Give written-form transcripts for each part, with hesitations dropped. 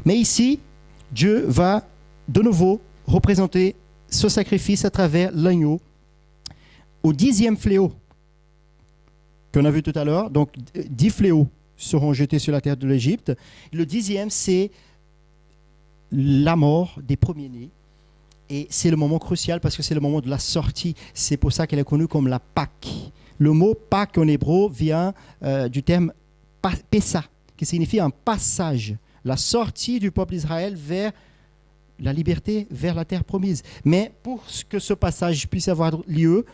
Mais ici, Dieu va de nouveau représenter ce sacrifice à travers l'agneau au 10e fléau qu'on a vu tout à l'heure. Donc, 10 fléaux seront jetés sur la terre de l'Égypte. Le 10e, c'est la mort des premiers-nés. Et c'est le moment crucial parce que c'est le moment de la sortie. C'est pour ça qu'elle est connue comme la Pâque. Le mot Pâque en hébreu vient du terme Pessa, qui signifie un passage, la sortie du peuple d'Israël vers la liberté, vers la terre promise. Mais pour que ce passage puisse avoir lieu,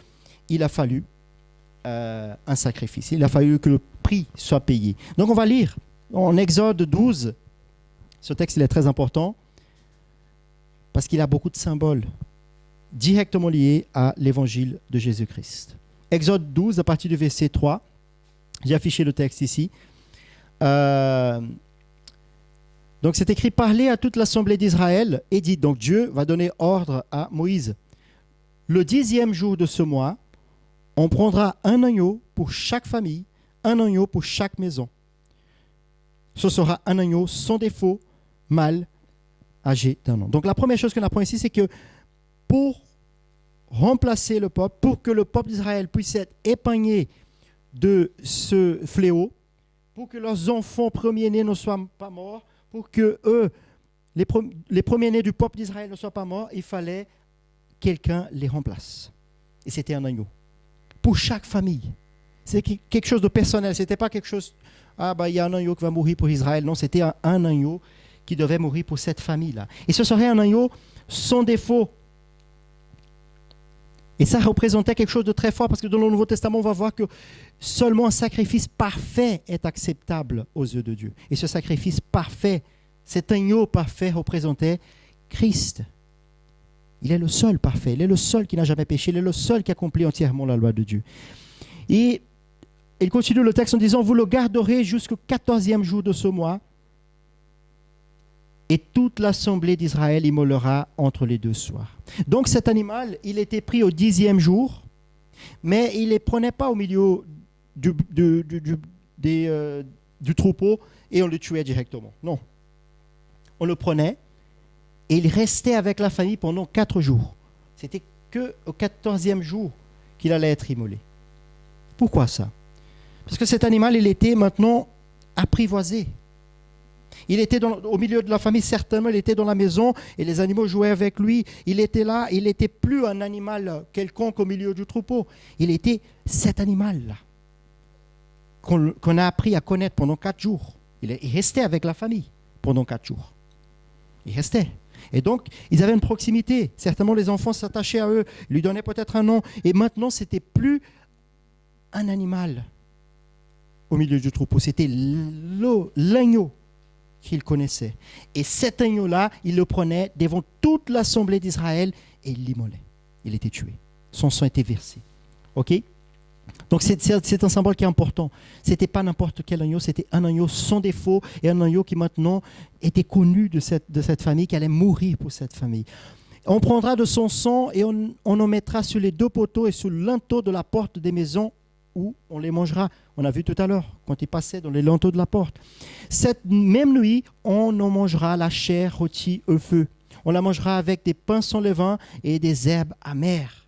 il a fallu un sacrifice. Il a fallu que le prix soit payé. Donc on va lire en Exode 12. Ce texte il est très important parce qu'il a beaucoup de symboles directement liés à l'évangile de Jésus-Christ. Exode 12 à partir du verset 3. J'ai affiché le texte ici. Donc c'est écrit: parlez à toute l'assemblée d'Israël et dites. Donc Dieu va donner ordre à Moïse. Le 10e jour de ce mois, on prendra un agneau pour chaque famille, un agneau pour chaque maison. Ce sera un agneau sans défaut, mâle, âgé d'1 an. Donc la première chose qu'on apprend ici, c'est que pour remplacer le peuple, pour que le peuple d'Israël puisse être épargné de ce fléau, pour que leurs enfants premiers-nés ne soient pas morts, pour que eux, les premiers-nés du peuple d'Israël ne soient pas morts, il fallait quelqu'un les remplace. Et c'était un agneau. Pour chaque famille. C'est quelque chose de personnel. Ce n'était pas quelque chose, il y a un agneau qui va mourir pour Israël. Non, c'était un agneau qui devait mourir pour cette famille-là. Et ce serait un agneau sans défaut. Et ça représentait quelque chose de très fort, parce que dans le Nouveau Testament, on va voir que seulement un sacrifice parfait est acceptable aux yeux de Dieu. Et ce sacrifice parfait, cet agneau parfait représentait Christ. Il est le seul parfait, il est le seul qui n'a jamais péché, il est le seul qui accomplit entièrement la loi de Dieu. Et il continue le texte en disant: vous le garderez jusqu'au 14e jour de ce mois, et toute l'assemblée d'Israël immolera entre les deux soirs. Donc cet animal, il était pris au 10e jour, mais il ne les prenait pas au milieu du troupeau et on le tuait directement. Non. On le prenait et il restait avec la famille pendant 4 jours. C'était qu'au 14e jour qu'il allait être immolé. Pourquoi ça? Parce que cet animal, il était maintenant apprivoisé. Il était au milieu de la famille, certainement, il était dans la maison et les animaux jouaient avec lui. Il était là, il n'était plus un animal quelconque au milieu du troupeau. Il était cet animal-là qu'on a appris à connaître pendant 4 jours. Il restait avec la famille pendant 4 jours. Il restait. Et donc, ils avaient une proximité. Certainement, les enfants s'attachaient à eux, lui donnaient peut-être un nom. Et maintenant, ce n'était plus un animal au milieu du troupeau. C'était l'agneau qu'il connaissait. Et cet agneau-là, il le prenait devant toute l'assemblée d'Israël et il l'immolait. Il était tué. Son sang était versé. OK? Donc c'est un symbole qui est important. Ce n'était pas n'importe quel agneau, c'était un agneau sans défaut et un agneau qui maintenant était connu de cette famille, qui allait mourir pour cette famille. On prendra de son sang et on en mettra sur les 2 poteaux et sur le linteau de la porte des maisons où on les mangera. On a vu tout à l'heure, quand il passait dans les linteaux de la porte. Cette même nuit, on en mangera la chair rôtie au feu. On la mangera avec des pains sans levain et des herbes amères.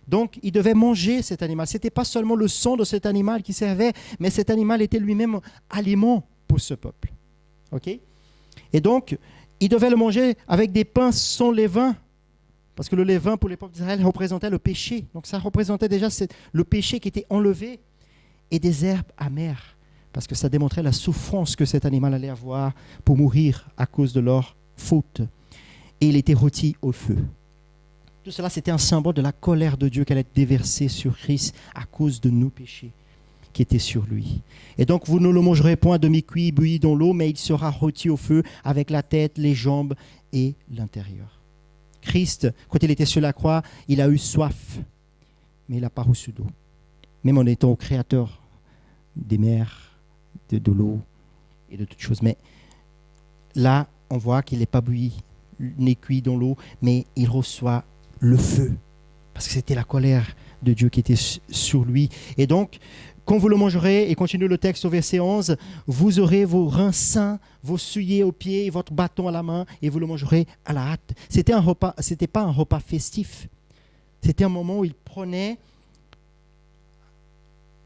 Donc, il devait manger cet animal. Ce n'était pas seulement le sang de cet animal qui servait, mais cet animal était lui-même aliment pour ce peuple. OK? Et donc, il devait le manger avec des pains sans levain. Parce que le levain, pour les peuples d'Israël, représentait le péché. Donc, ça représentait déjà le péché qui était enlevé. Et des herbes amères. Parce que ça démontrait la souffrance que cet animal allait avoir pour mourir à cause de leur faute. Et il était rôti au feu. Tout cela, c'était un symbole de la colère de Dieu qu'elle allait déverser sur Christ à cause de nos péchés qui étaient sur lui. Et donc, vous ne le mangerez point demi-cuit, bouilli dans l'eau, mais il sera rôti au feu avec la tête, les jambes et l'intérieur. Christ, quand il était sur la croix, il a eu soif, mais il n'a pas reçu d'eau. Même en étant au créateur des mers, de l'eau et de toutes choses. Mais là, on voit qu'il n'est pas bouilli, ni cuit dans l'eau, mais il reçoit le feu. Parce que c'était la colère de Dieu qui était sur lui. Et donc, Quand vous le mangerez, et continue le texte au verset 11, vous aurez vos reins sains, vos souliers aux pieds, et votre bâton à la main, et vous le mangerez à la hâte. C'était pas un repas festif. C'était un moment où ils prenaient,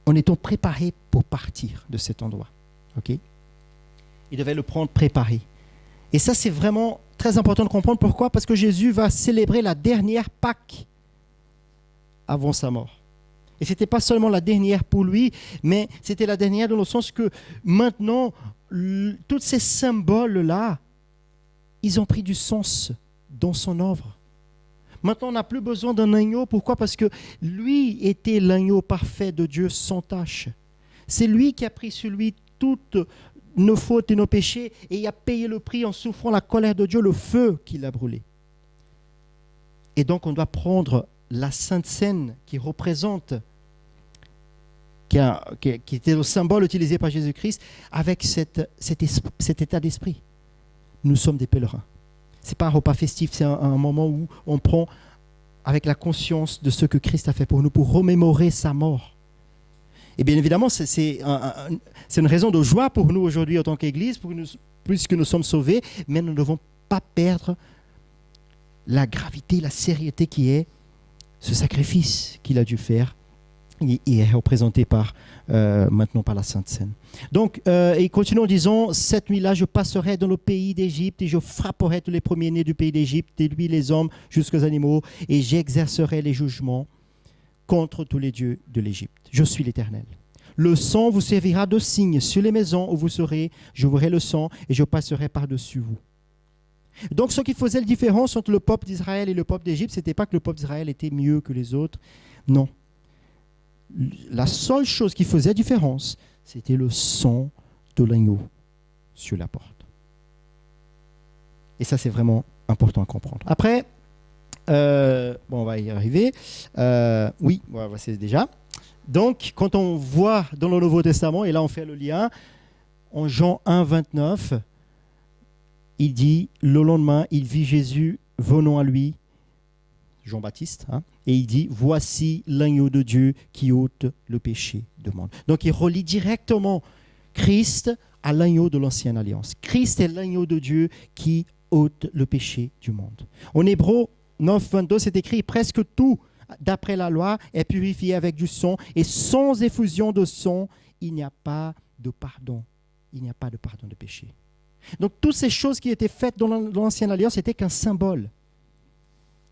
en étant préparés pour partir de cet endroit. Okay? Ils devaient le prendre préparé. Et ça, c'est vraiment très important de comprendre. Pourquoi ? Parce que Jésus va célébrer la dernière Pâque avant sa mort. Et ce n'était pas seulement la dernière pour lui, mais c'était la dernière dans le sens que maintenant, tous ces symboles-là, ils ont pris du sens dans son œuvre. Maintenant, on n'a plus besoin d'un agneau. Pourquoi ? Parce que lui était l'agneau parfait de Dieu sans tache. C'est lui qui a pris sur lui toutes nos fautes et nos péchés et il a payé le prix en souffrant la colère de Dieu, le feu qu'il a brûlé. Et donc, on doit prendre la Sainte Seine qui représente, qui était le symbole utilisé par Jésus-Christ, avec cet état d'esprit. Nous sommes des pèlerins. Ce n'est pas un repas festif, c'est un moment où on prend avec la conscience de ce que Christ a fait pour nous, pour remémorer sa mort. Et bien évidemment, c'est une raison de joie pour nous aujourd'hui en tant qu'Église, puisque nous sommes sauvés, mais nous ne devons pas perdre la gravité, la sérieuté qui est ce sacrifice qu'il a dû faire et est représenté maintenant par la Sainte Seine. Donc, et continuons en disant, cette nuit-là, je passerai dans le pays d'Égypte et je frapperai tous les premiers-nés du pays d'Égypte, dès lui les hommes jusqu'aux animaux, et j'exercerai les jugements contre tous les dieux de l'Égypte. Je suis l'Éternel. Le sang vous servira de signe sur les maisons où vous serez, je verrai le sang et je passerai par-dessus vous. Donc, ce qui faisait la différence entre le peuple d'Israël et le peuple d'Égypte, ce n'était pas que le peuple d'Israël était mieux que les autres. Non. La seule chose qui faisait la différence, c'était le sang de l'agneau sur la porte. Et ça, c'est vraiment important à comprendre. Après, on va y arriver. Oui, voilà, c'est déjà. Donc, quand on voit dans le Nouveau Testament, et là on fait le lien, en Jean 1, 29, il dit, le lendemain, il vit Jésus venant à lui, Jean-Baptiste, et il dit, voici l'agneau de Dieu qui ôte le péché du monde. Donc, il relie directement Christ à l'agneau de l'Ancienne Alliance. Christ est l'agneau de Dieu qui ôte le péché du monde. En Hébreux 9, 22, c'est écrit, presque tout, d'après la loi, est purifié avec du sang, et sans effusion de sang, il n'y a pas de pardon. Il n'y a pas de pardon de péché. Donc, toutes ces choses qui étaient faites dans l'Ancienne Alliance n'étaient qu'un symbole.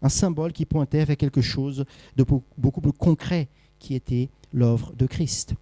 Un symbole qui pointait vers quelque chose de beaucoup plus concret qui était l'œuvre de Christ.